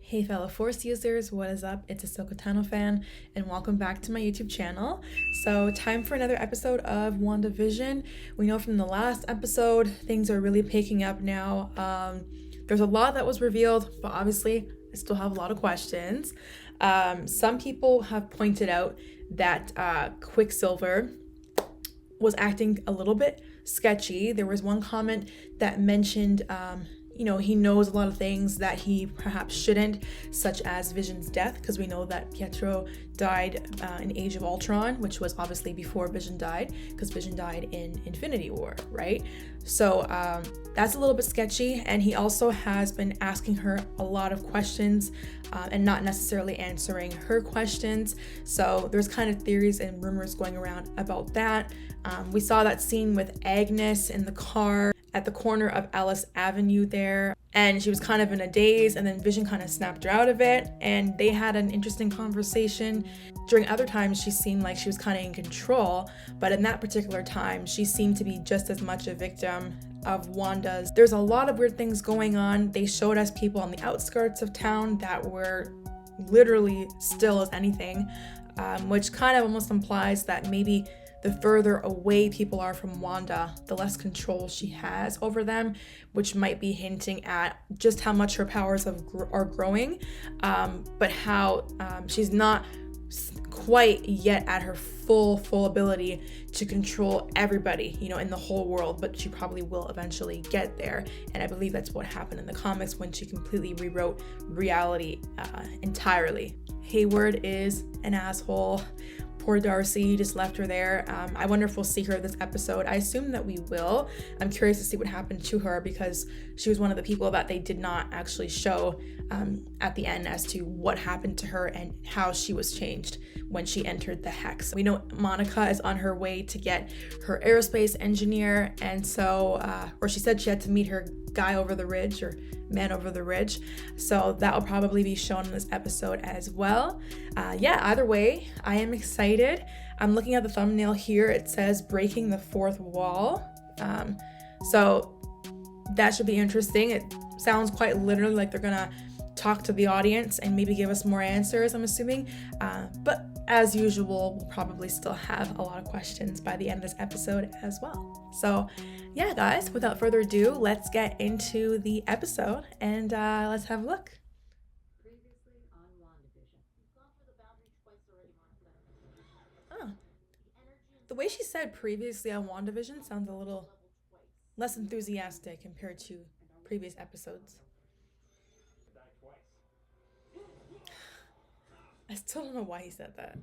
Hey fellow Force users, what is up? It's Ahsoka Tano fan, and welcome back to my YouTube channel. So time for another episode of WandaVision. We know from the last episode, things are really picking up now. There's a lot that was revealed, but obviously I still have a lot of questions. Some people have pointed out that Quicksilver was acting a little bit sketchy. There was one comment that mentioned he knows a lot of things that he perhaps shouldn't, such as Vision's death, because we know that Pietro died in Age of Ultron, which was obviously before Vision died, because Vision died in Infinity War, right? So that's a little bit sketchy, and he also has been asking her a lot of questions and not necessarily answering her questions. So there's kind of theories and rumors going around about that. We saw that scene with Agnes in the car at the corner of Alice Avenue there, and she was kind of in a daze, and then Vision kind of snapped her out of it, and they had an interesting conversation. During other times she seemed like she was kind of in control, but in that particular time she seemed to be just as much a victim of Wanda's. There's a lot of weird things going on. They showed us people on the outskirts of town that were literally still as anything, which kind of almost implies that maybe the further away people are from Wanda, the less control she has over them, which might be hinting at just how much her powers are growing, but how she's not quite yet at her full ability to control everybody, in the whole world, but she probably will eventually get there. And I believe that's what happened in the comics when she completely rewrote reality entirely. Hayward is an asshole. Poor Darcy just left her there. I wonder if we'll see her this episode. I assume that we will. I'm curious to see what happened to her, because she was one of the people that they did not actually show at the end as to what happened to her and how she was changed when she entered the Hex. We know Monica is on her way to get her aerospace engineer, and so, or she said she had to meet her guy over the ridge, or man over the ridge, so that will probably be shown in this episode as well. Either way, I am excited. I'm looking at the thumbnail here. It says breaking the fourth wall, so that should be interesting. It sounds quite literally like they're gonna talk to the audience and maybe give us more answers, I'm assuming, but as usual, we'll probably still have a lot of questions by the end of this episode as well. So yeah, guys, without further ado, let's get into the episode and let's have a look. Previously on WandaVision. You've gone through the boundary twice already, Monica. Oh, the way she said previously on WandaVision sounds a little less enthusiastic compared to previous episodes. I still don't know why he said that.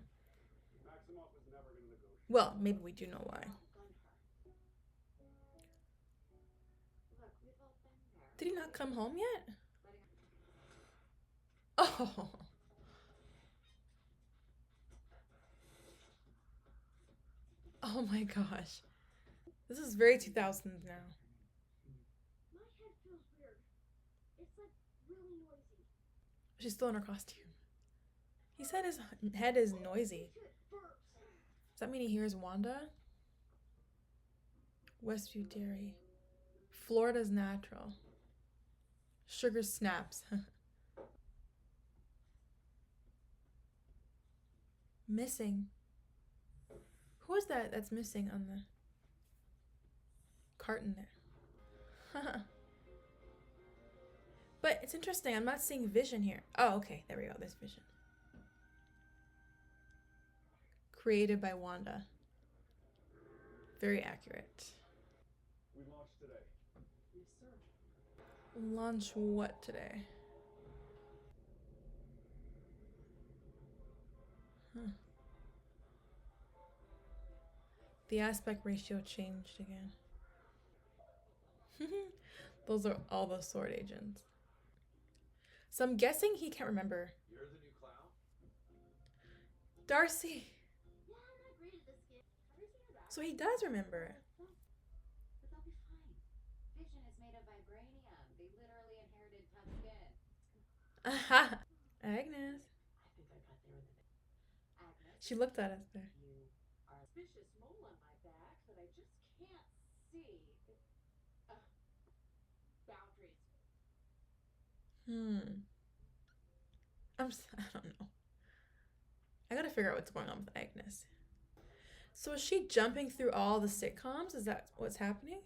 Well, maybe we do know why. Did he not come home yet? Oh. Oh my gosh. This is very 2000s now. My head feels weird. It's like really noisy. She's still in her costume. He said his head is noisy. Does that mean he hears Wanda? Westview Dairy. Florida's natural. Sugar snaps. Missing. Who is that that's missing on the carton there? But it's interesting. I'm not seeing Vision here. Oh, okay. There we go. There's Vision. Created by Wanda. Very accurate. We launched today. Yes, sir. Launch what today? Huh. The aspect ratio changed again. Those are all the sword agents. So I'm guessing he can't remember. You're the new clown? Darcy. Yeah, I'm not great at this game. Everything around. So he does remember. But they'll be fine. Vision is made of vibranium. They literally inherited tough skin. Aha. Agnes. I think I got there in the Agnes. She looked at us there. You are a suspicious mole on my back that I just can't see. Boundaries. I don't know. I gotta figure out what's going on with Agnes. So is she jumping through all the sitcoms? Is that what's happening?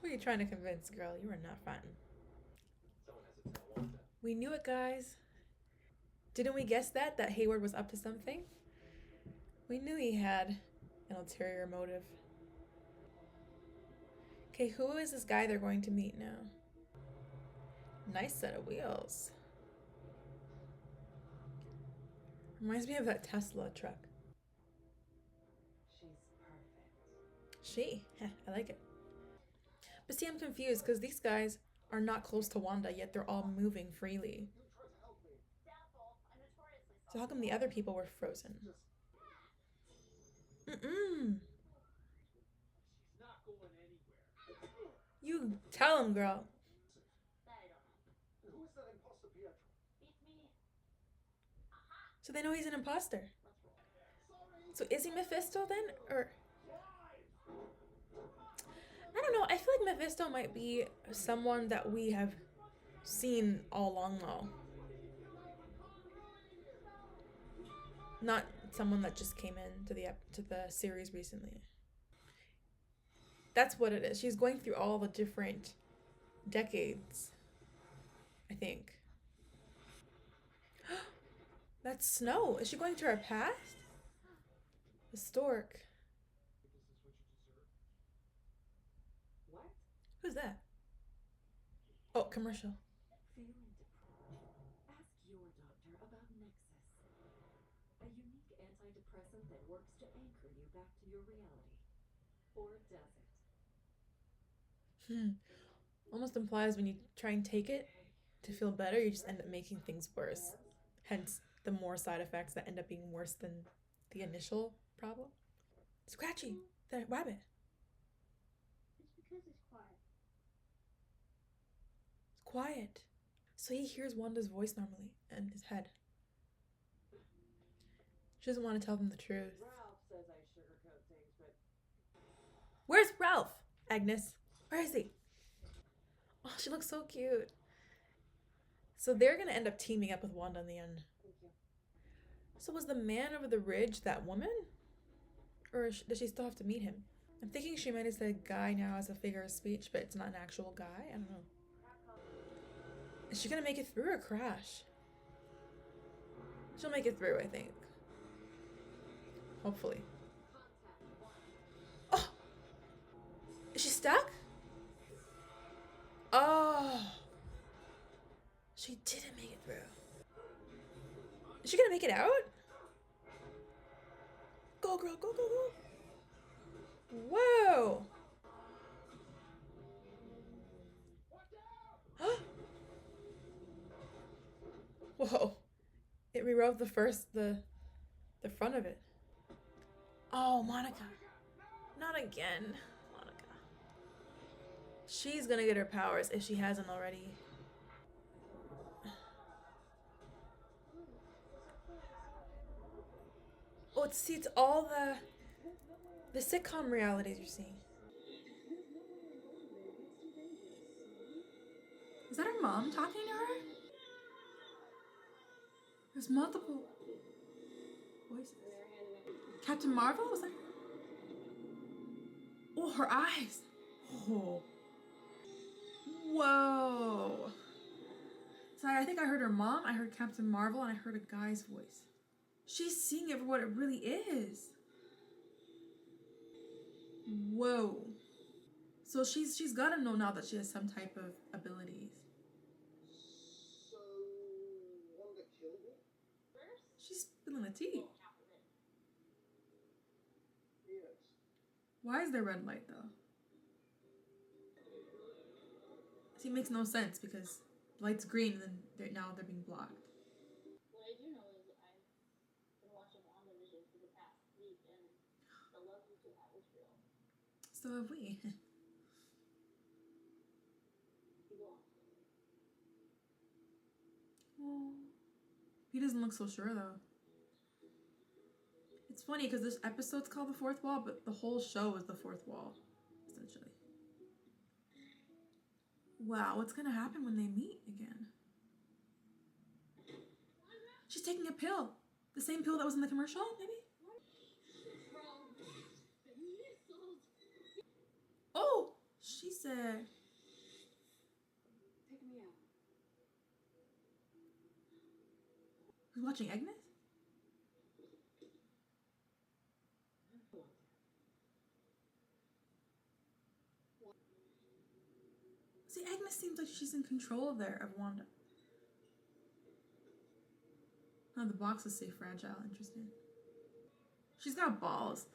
Who are you trying to convince, girl? You are not fun. Someone has to tell Wanda. We knew it, guys. Didn't we guess that? That Hayward was up to something? We knew he had an ulterior motive. Okay, who is this guy they're going to meet now? Nice set of wheels. Reminds me of that Tesla truck. She's perfect. She? I like it. But see, I'm confused because these guys are not close to Wanda, yet they're all moving freely. You tried to help me. Doubtful. I'm notoriously So how come the other people were frozen? Just. Mm-mm. She's not going anywhere. You tell him, girl. That I don't know. Who is that imposter, Pietro? Beats me. So they know he's an imposter. That's wrong. Sorry. So is he Mephisto then? Or Why? I don't know. I feel like Mephisto might be someone that we have seen all along though. Not someone that just came into the series recently. That's what it is. She's going through all the different decades, I think. That's Snow. Is she going to her past? The stork. This is what you deserve. What? Who's that? Oh, commercial. Feeling depressed? Ask your doctor about Nexus. A unique antidepressant that works to anchor you back to your reality. Or does it? Almost implies when you try and take it to feel better, you just end up making things worse. Hence, the more side effects that end up being worse than the initial problem. Scratchy, the rabbit. It's because it's quiet. It's quiet. So he hears Wanda's voice normally in his head. She doesn't want to tell them the truth. Ralph says I sugarcoat things, but Where's Ralph? Agnes. Where is he? Oh, she looks so cute. So they're gonna end up teaming up with Wanda in the end. thank you. So was the man over the ridge that woman? Or does she still have to meet him? I'm thinking she might have said guy now as a figure of speech, but it's not an actual guy. I don't know. Is she gonna make it through or crash? She'll make it through, I think. Hopefully. Oh! Is she stuck? Oh! She didn't make it through. Is she gonna make it out? Go, girl, go, go, go. Whoa! Whoa. It rewrote the front of it. Oh, Monica. Not again. Monica. She's gonna get her powers if she hasn't already. Oh, it's all the sitcom realities you're seeing. Is that her mom talking to her? There's multiple voices. Captain Marvel? Was that? Oh, her eyes. Oh. Whoa. So I think I heard her mom, I heard Captain Marvel, and I heard a guy's voice. She's seeing it for what it really is. Whoa. So she's gotta know now that she has some type of abilities. So, Wanda killed me? She's spilling the tea. Yes. Why is there red light though? See, it makes no sense because the light's green and then now they're being blocked. What I do know is I've been watching WandaVision for the past week, and the love you two have is real. So have we. You go on. Oh. He doesn't look so sure though. It's funny because this episode's called The Fourth Wall, but the whole show is the fourth wall, essentially. Wow, what's gonna happen when they meet again? She's taking a pill. The same pill that was in the commercial, maybe? Oh, she said. Take me out. Who's watching Agnes? See, Agnes seems like she's in control there of Wanda. Oh, the boxes say fragile. Interesting. She's got balls.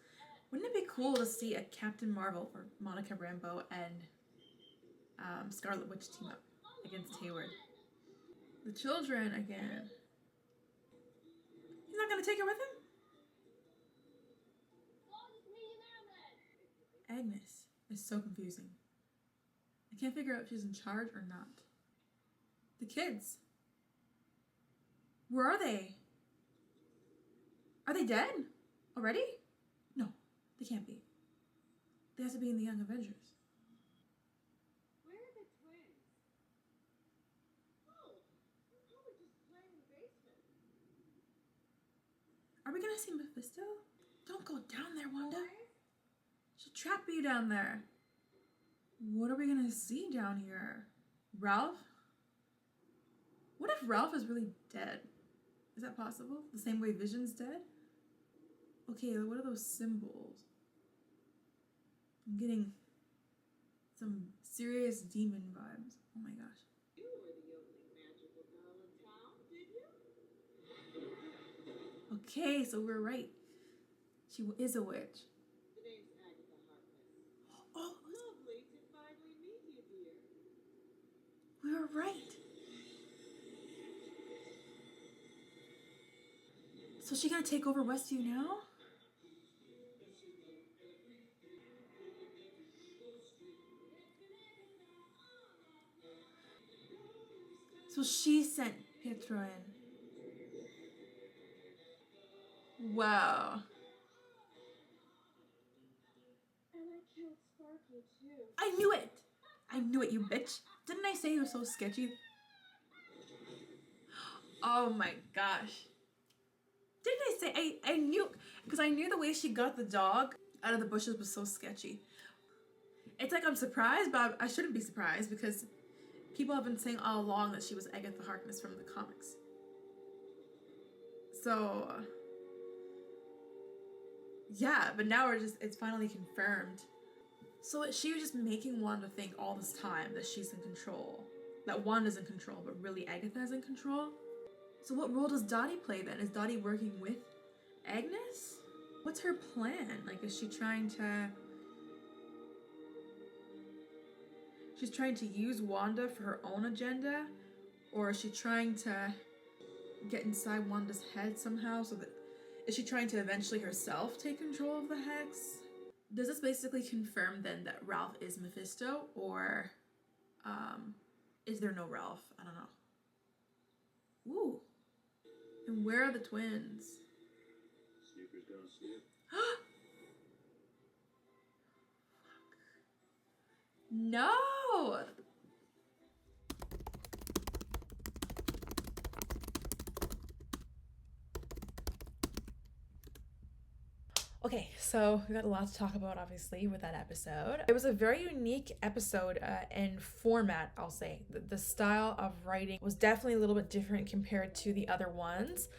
Wouldn't it be cool to see a Captain Marvel or Monica Rambeau and Scarlet Witch team up against Hayward? The children again. He's not gonna take her with him? Agnes is so confusing. I can't figure out if she's in charge or not. The kids. Where are they? Are they dead? Already? No, they can't be. They have to be in the Young Avengers. Where are the twins? Oh, they're probably just playing in the basement. Are we gonna see Mephisto? Don't go down there, Wanda. She'll trap you down there. What are we gonna see down here? Ralph? What if Ralph is really dead? Is that possible? The same way Vision's dead? Okay, what are those symbols? I'm getting some serious demon vibes. Oh my gosh. You were the only magical girl in town, did you? Okay, so we're right. She is a witch. The name's Agatha Harkness. Oh, Lovely to finally meet you, dear. we were right. So she gonna take over Westview now? So she sent Pietro in. Wow. And I killed Sparky too. I knew it! I knew it, you bitch. Didn't I say it was so sketchy? Oh my gosh. Didn't I say, I knew, because I knew the way she got the dog out of the bushes was so sketchy. It's like I'm surprised, but I shouldn't be surprised because people have been saying all along that she was Agatha Harkness from the comics. So, yeah, but now it's finally confirmed. So she was just making Wanda think all this time that she's in control. That Wanda's in control, but really Agatha's in control. So what role does Dottie play then? Is Dottie working with Agnes? What's her plan? Like, is she trying to... She's trying to use Wanda for her own agenda? Or is she trying to get inside Wanda's head somehow so that... Is she trying to eventually herself take control of the Hex? Does this basically confirm then that Ralph is Mephisto? Or is there no Ralph? I don't know. Ooh. And where are the twins? Snoopers gonna snoop. No! Okay, so we got a lot to talk about, obviously, with that episode. It was a very unique episode in format, I'll say. The style of writing was definitely a little bit different compared to the other ones.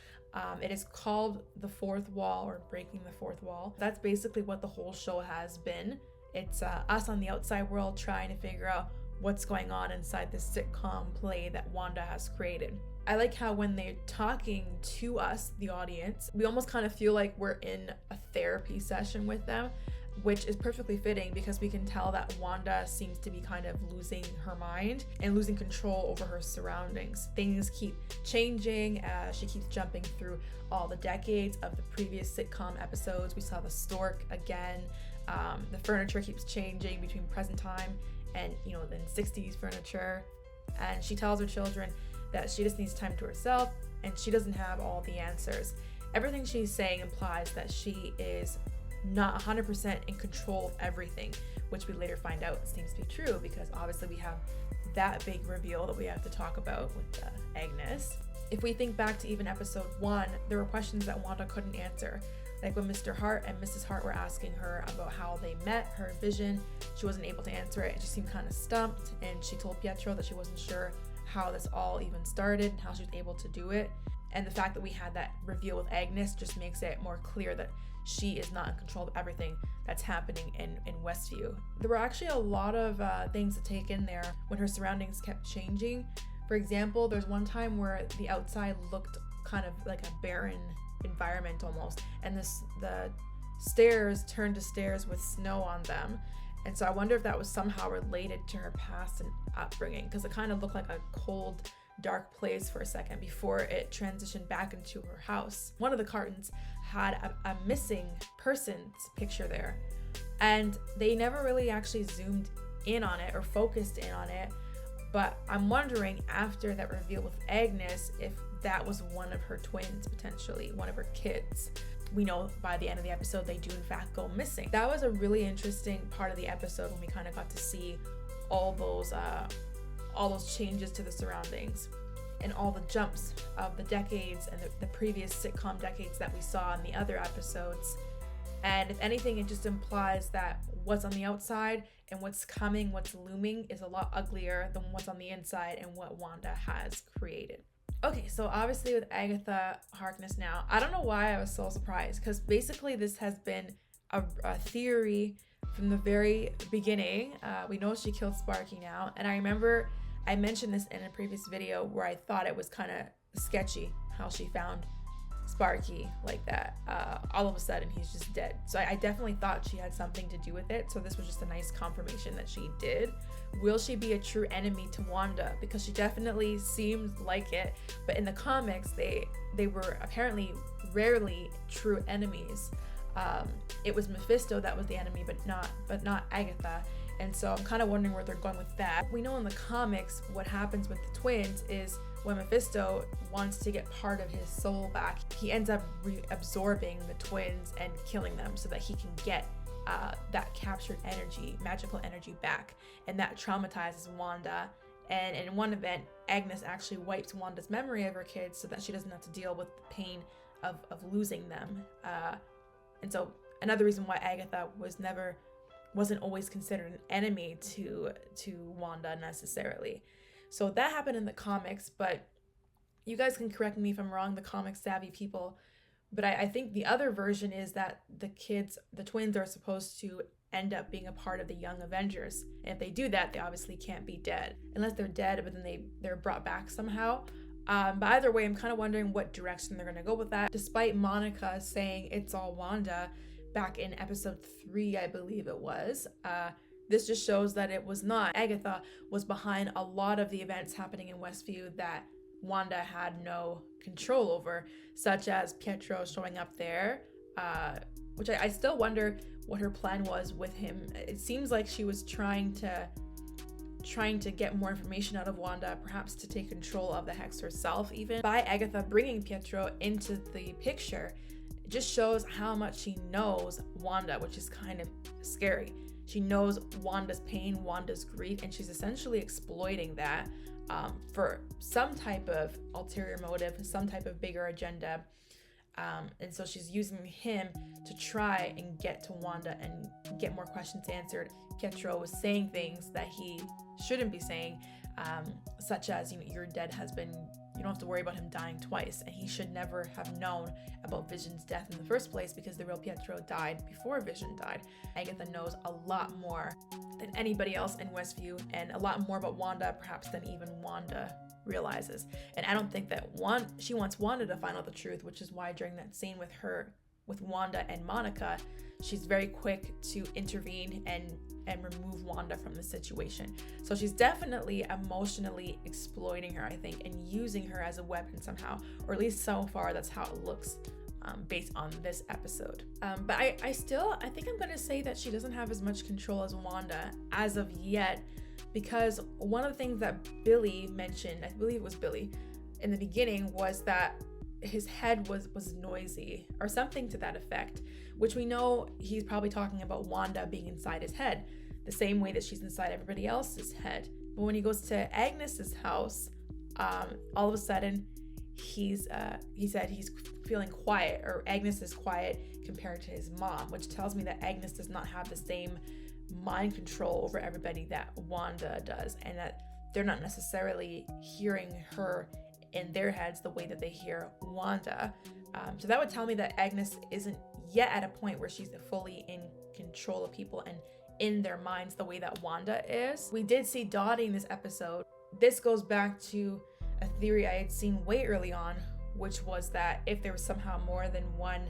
It is called The Fourth Wall, or Breaking the Fourth Wall. That's basically what the whole show has been. It's us on the outside world trying to figure out what's going on inside this sitcom play that Wanda has created. I like how when they're talking to us, the audience, we almost kind of feel like we're in a therapy session with them, which is perfectly fitting because we can tell that Wanda seems to be kind of losing her mind and losing control over her surroundings. Things keep changing. She keeps jumping through all the decades of the previous sitcom episodes. We saw the stork again. The furniture keeps changing between present time and, then 60s furniture. And she tells her children that she just needs time to herself and she doesn't have all the answers. Everything she's saying implies that she is not 100% in control of everything, which we later find out seems to be true because obviously we have that big reveal that we have to talk about with Agnes. If we think back to even episode 1, there were questions that Wanda couldn't answer. Like when Mr. Hart and Mrs. Hart were asking her about how they met, her and Vision, she wasn't able to answer it. She seemed kind of stumped, and she told Pietro that she wasn't sure how this all even started and how she was able to do it. And the fact that we had that reveal with Agnes just makes it more clear that she is not in control of everything that's happening in Westview. There were actually a lot of things to take in there when her surroundings kept changing. For example, there's one time where the outside looked kind of like a barren environment almost, and the stairs turned to stairs with snow on them. And so I wonder if that was somehow related to her past and upbringing, because it kind of looked like a cold, dark place for a second before it transitioned back into her house. One of the cartons had a missing person's picture there, and they never really actually zoomed in on it or focused in on it. But I'm wondering, after that reveal with Agnes, if that was one of her twins, potentially one of her kids. We know by the end of the episode they do in fact go missing. That was a really interesting part of the episode when we kind of got to see all those changes to the surroundings and all the jumps of the decades and the previous sitcom decades that we saw in the other episodes. And if anything, it just implies that what's on the outside and what's coming, what's looming, is a lot uglier than what's on the inside and what Wanda has created. Okay, so obviously with Agatha Harkness now, I don't know why I was so surprised, because basically this has been a theory from the very beginning. We know she killed Sparky now, and I remember I mentioned this in a previous video where I thought it was kind of sketchy how she found Sparky like that. All of a sudden he's just dead. So I definitely thought she had something to do with it, so this was just a nice confirmation that she did. Will she be a true enemy to Wanda? Because she definitely seems like it, but in the comics they were apparently rarely true enemies. It was Mephisto that was the enemy, but not Agatha. And so I'm kind of wondering where they're going with that. We know in the comics what happens with the twins is when Mephisto wants to get part of his soul back, he ends up reabsorbing the twins and killing them so that he can get that captured energy, magical energy back. And that traumatizes Wanda. And in one event, Agnes actually wipes Wanda's memory of her kids so that she doesn't have to deal with the pain of losing them. And so another reason why Agatha wasn't always considered an enemy to Wanda necessarily. So that happened in the comics, but you guys can correct me if I'm wrong, the comic savvy people, but I think the other version is that the twins are supposed to end up being a part of the Young Avengers. And if they do that, they obviously can't be dead. Unless they're dead, but then they're brought back somehow. But either way, I'm kind of wondering what direction they're going to go with that. Despite Monica saying it's all Wanda back in episode 3, I believe it was, this just shows that it was not. Agatha was behind a lot of the events happening in Westview that Wanda had no control over, such as Pietro showing up there, which I still wonder what her plan was with him. It seems like she was trying to get more information out of Wanda, perhaps to take control of the hex herself even. By Agatha bringing Pietro into the picture, it just shows how much she knows Wanda, which is kind of scary. She knows Wanda's pain, Wanda's grief, and she's essentially exploiting that for some type of ulterior motive, some type of bigger agenda. And so she's using him to try and get to Wanda and get more questions answered. Pietro was saying things that he shouldn't be saying, such as, your dead husband, you don't have to worry about him dying twice, and he should never have known about Vision's death in the first place because the real Pietro died before Vision died. Agatha knows a lot more than anybody else in Westview, and a lot more about Wanda perhaps than even Wanda realizes. And I don't think that she wants Wanda to find out the truth, which is why during that scene with Wanda and Monica, she's very quick to intervene and remove Wanda from the situation. So she's definitely emotionally exploiting her, I think, and using her as a weapon somehow, or at least so far that's how it looks based on this episode. But I think I'm gonna say that she doesn't have as much control as Wanda as of yet, because one of the things that Billy mentioned, I believe it was Billy, in the beginning, was that his head was noisy or something to that effect, which we know he's probably talking about Wanda being inside his head, the same way that she's inside everybody else's head. But when he goes to Agnes's house, all of a sudden he said he's feeling quiet, or Agnes is quiet compared to his mom, which tells me that Agnes does not have the same mind control over everybody that Wanda does, and that they're not necessarily hearing her in their heads the way that they hear Wanda. So that would tell me that Agnes isn't yet at a point where she's fully in control of people and in their minds the way that Wanda is. We did see Dottie in this episode. This goes back to a theory I had seen way early on, which was that if there was somehow more than one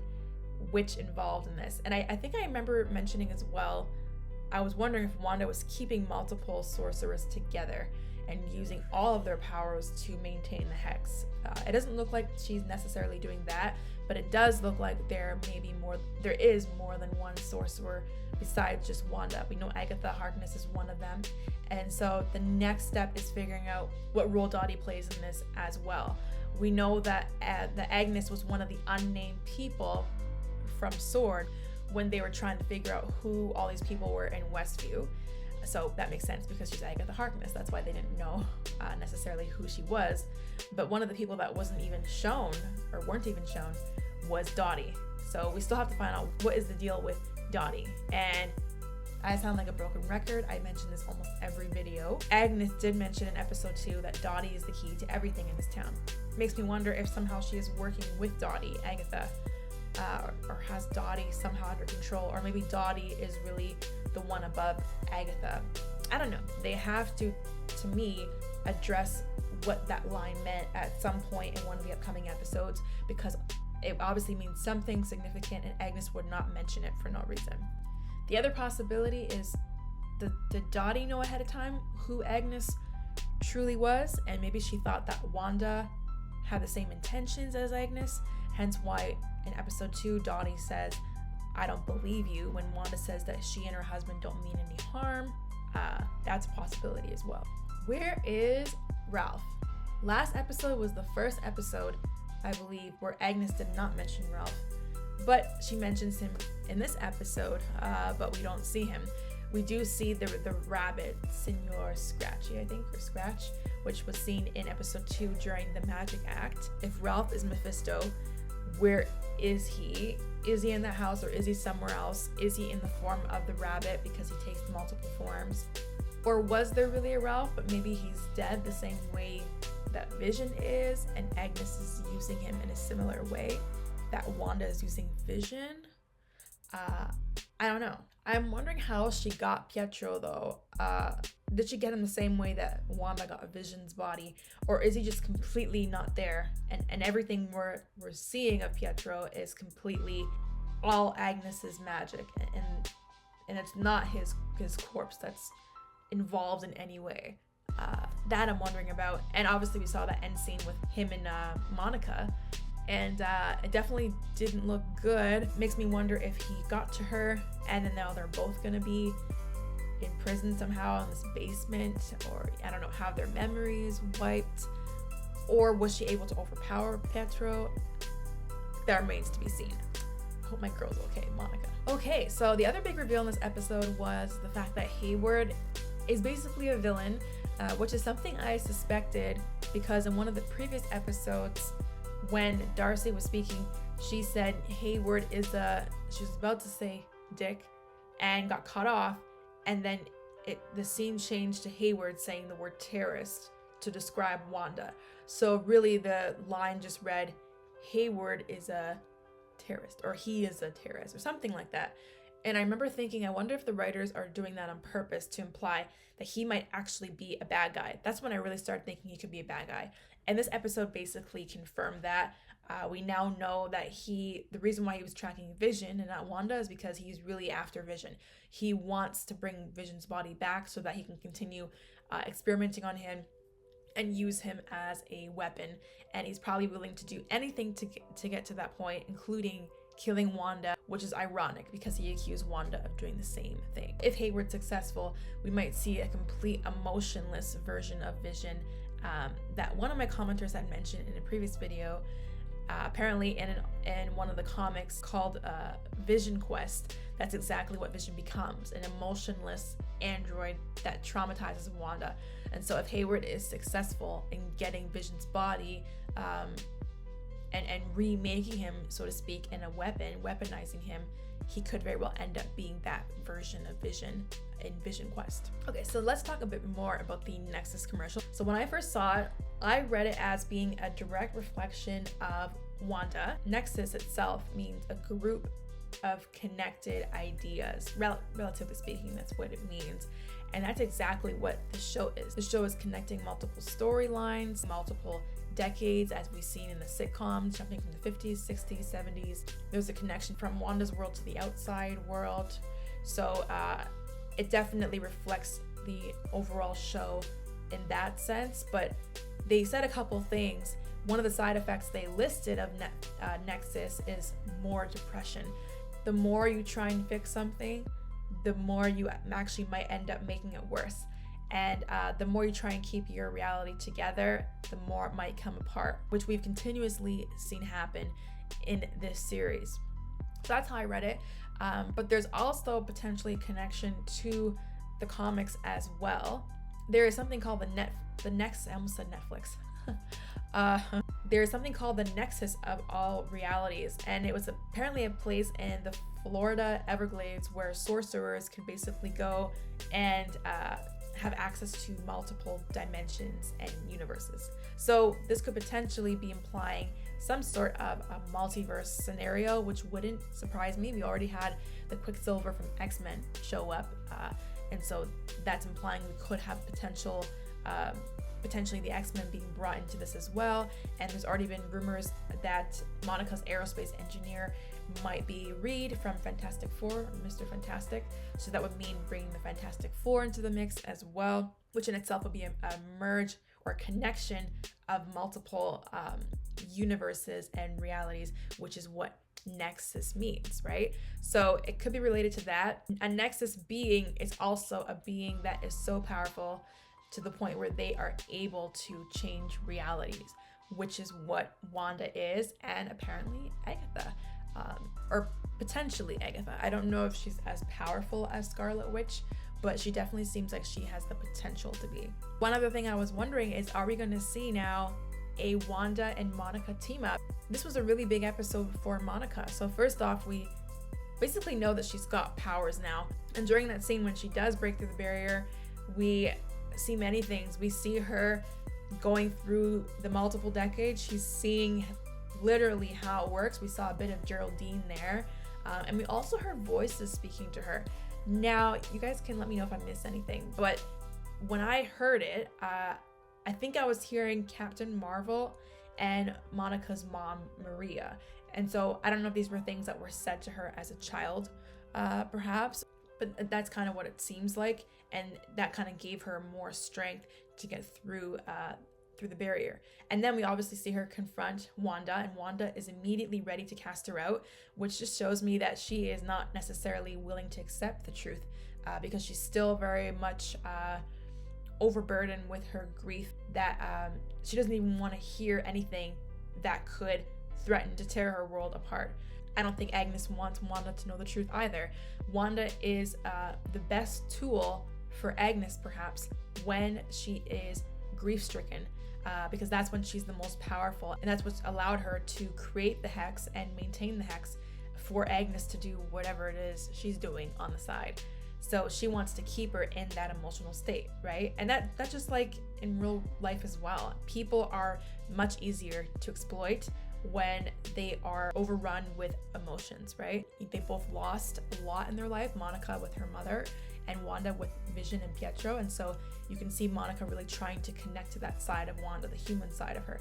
witch involved in this. And I think I remember mentioning as well, I was wondering if Wanda was keeping multiple sorcerers together and using all of their powers to maintain the hex. It doesn't look like she's necessarily doing that, but it does look like there is more than one sorcerer besides just Wanda. We know Agatha Harkness is one of them, and so the next step is figuring out what role Dottie plays in this as well. We know that Agnes was one of the unnamed people from Sword when they were trying to figure out who all these people were in Westview. So that makes sense because she's Agatha Harkness. That's why they didn't know necessarily who she was. But one of the people that wasn't even shown, or weren't even shown, was Dottie. So we still have to find out what is the deal with Dottie. And I sound like a broken record. I mention this almost every video. Agnes did mention in episode 2 that Dottie is the key to everything in this town. It makes me wonder if somehow she is working with Dottie, Agatha, or has Dottie somehow under control, or maybe Dottie is really the one above Agatha. I don't know. They have to me, address what that line meant at some point in one of the upcoming episodes, because it obviously means something significant and Agnes would not mention it for no reason. The other possibility is, did Dottie know ahead of time who Agnes truly was, and maybe she thought that Wanda had the same intentions as Agnes, hence why in episode 2 Dottie says, "I don't believe you," when Wanda says that she and her husband don't mean any harm. That's a possibility as well. Where is Ralph? Last episode was the first episode, I believe, where Agnes did not mention Ralph, but she mentions him in this episode, but we don't see him. We do see the rabbit, Senor Scratchy, I think, or Scratch, which was seen in episode 2 during the magic act. If Ralph is Mephisto, where is he? Is he in that house, or is he somewhere else? Is he in the form of the rabbit because he takes multiple forms? Or was there really a Ralph, but maybe he's dead the same way that Vision is, and Agnes is using him in a similar way that Wanda is using Vision? I don't know. I'm wondering how she got Pietro though. Did she get him the same way that Wanda got Vision's body, or is he just completely not there, and everything we're seeing of Pietro is completely all Agnes's magic, and it's not his corpse that's involved in any way? That I'm wondering about. And obviously we saw that end scene with him and Monica, and it definitely didn't look good. Makes me wonder if he got to her and then now they're both gonna be in prison somehow in this basement, or I don't know, have their memories wiped, or was she able to overpower Pietro? That remains to be seen. Hope my girl's okay, Monica. Okay, so the other big reveal in this episode was the fact that Hayward is basically a villain, which is something I suspected because in one of the previous episodes when Darcy was speaking, she said Hayward is she was about to say dick and got cut off, and then the scene changed to Hayward saying the word terrorist to describe Wanda. So really the line just read, Hayward is a terrorist, or he is a terrorist, or something like that. And I remember thinking, I wonder if the writers are doing that on purpose to imply that he might actually be a bad guy. That's when I really started thinking he could be a bad guy. And this episode basically confirmed that. We now know that the reason why he was tracking Vision and not Wanda is because he's really after Vision. He wants to bring Vision's body back so that he can continue experimenting on him and use him as a weapon. And he's probably willing to do anything to get to that point, including killing Wanda, which is ironic because he accused Wanda of doing the same thing. If Hayward's successful, we might see a complete emotionless version of Vision that one of my commenters had mentioned in a previous video. Apparently in one of the comics called Vision Quest, that's exactly what Vision becomes, an emotionless android that traumatizes Wanda. And so if Hayward is successful in getting Vision's body and remaking him, so to speak, in a weapon, weaponizing him, he could very well end up being that version of Vision in Vision Quest. Okay, so let's talk a bit more about the Nexus commercial. So when I first saw it, I read it as being a direct reflection of Wanda. Nexus itself means a group of connected ideas. Relatively speaking, that's what it means. And that's exactly what the show is. The show is connecting multiple storylines, multiple decades, as we've seen in the sitcoms, jumping from the 50s, 60s, 70s. There's a connection from Wanda's world to the outside world. So it definitely reflects the overall show in that sense. But they said a couple things. One of the side effects they listed of Nexus is more depression. The more you try and fix something, the more you actually might end up making it worse. And the more you try and keep your reality together, the more it might come apart, which we've continuously seen happen in this series. So that's how I read it. But there's also potentially a connection to the comics as well. There is something called the Nexus. I almost said Netflix. There is something called the Nexus of all realities, and it was apparently a place in the Florida Everglades where sorcerers can basically go and have access to multiple dimensions and universes. So this could potentially be implying some sort of a multiverse scenario, which wouldn't surprise me. We already had the Quicksilver from X-Men show up, and so that's implying we could have potentially the X-Men being brought into this as well. And there's already been rumors that Monica's aerospace engineer might be Reed from Fantastic Four, Mr. Fantastic. So that would mean bringing the Fantastic Four into the mix as well, which in itself would be a merge or connection of multiple universes and realities, which is what Nexus means, right? So it could be related to that. A Nexus being is also a being that is so powerful to the point where they are able to change realities, which is what Wanda is, and apparently Agatha, or potentially Agatha. I don't know if she's as powerful as Scarlet Witch, but she definitely seems like she has the potential to be. One other thing I was wondering is, are we going to see now a Wanda and Monica team up? This was a really big episode for Monica. So first off, we basically know that she's got powers now. And during that scene when she does break through the barrier, we see many things. We see her going through the multiple decades. She's seeing literally how it works. We saw a bit of Geraldine there. And we also heard voices speaking to her. Now, you guys can let me know if I missed anything, but when I heard it, I think I was hearing Captain Marvel and Monica's mom, Maria. And so I don't know if these were things that were said to her as a child, perhaps, but that's kind of what it seems like. And that kind of gave her more strength to get through the barrier. And then we obviously see her confront Wanda, and Wanda is immediately ready to cast her out, which just shows me that she is not necessarily willing to accept the truth, because she's still very much overburdened with her grief, that she doesn't even want to hear anything that could threaten to tear her world apart. I don't think Agnes wants Wanda to know the truth either. Wanda is the best tool for Agnes, perhaps, when she is grief-stricken, because that's when she's the most powerful, and that's what's allowed her to create the hex and maintain the hex for Agnes to do whatever it is she's doing on the side. So she wants to keep her in that emotional state, right? And that's just like in real life as well. People are much easier to exploit when they are overrun with emotions, right? They both lost a lot in their life, Monica with her mother and Wanda with Vision and Pietro. And so you can see Monica really trying to connect to that side of Wanda, the human side of her.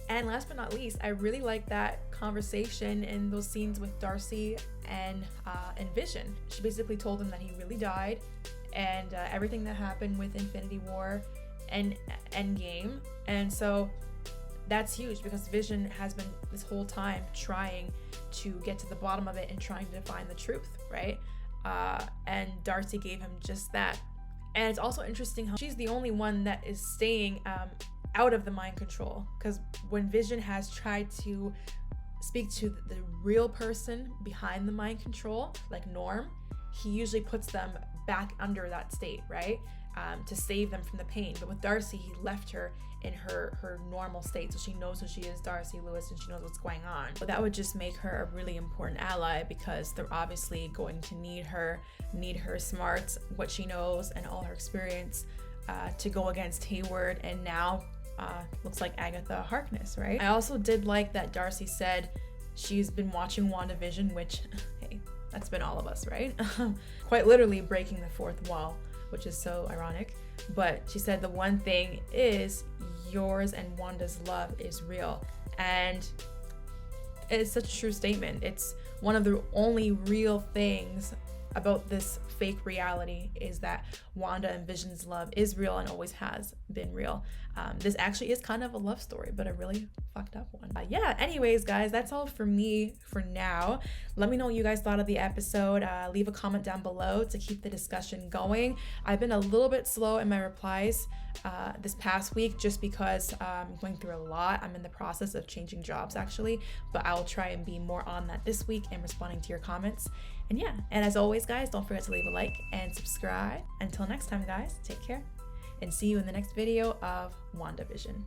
And last but not least, I really like that conversation in those scenes with Darcy and Vision. She basically told him that he really died, and everything that happened with Infinity War and Endgame. And so that's huge, because Vision has been this whole time trying to get to the bottom of it and trying to find the truth, right? And Darcy gave him just that. And it's also interesting how she's the only one that is staying out of the mind control, because when Vision has tried to speak to the real person behind the mind control, like Norm, he usually puts them back under that state, right? To save them from the pain. But with Darcy, he left her in her normal state, so she knows who she is, Darcy Lewis, and she knows what's going on. But that would just make her a really important ally, because they're obviously going to need her smarts, what she knows, and all her experience to go against Hayward, and now looks like Agatha Harkness, right? I also did like that Darcy said she's been watching WandaVision, which, hey, that's been all of us, right? Quite literally breaking the fourth wall, which is so ironic. But she said the one thing is yours and Wanda's love is real. And it's such a true statement. It's one of the only real things about this fake reality is that Wanda and Vision's love is real and always has been real. This actually is kind of a love story, but a really fucked up one. Yeah, anyways, guys, that's all for me for now. Let me know what you guys thought of the episode. Leave a comment down below to keep the discussion going. I've been a little bit slow in my replies this past week just because I'm going through a lot. I'm in the process of changing jobs actually, but I'll try and be more on that this week and responding to your comments. And yeah, and as always, guys, don't forget to leave a like and subscribe. Until next time, guys, take care and see you in the next video of WandaVision.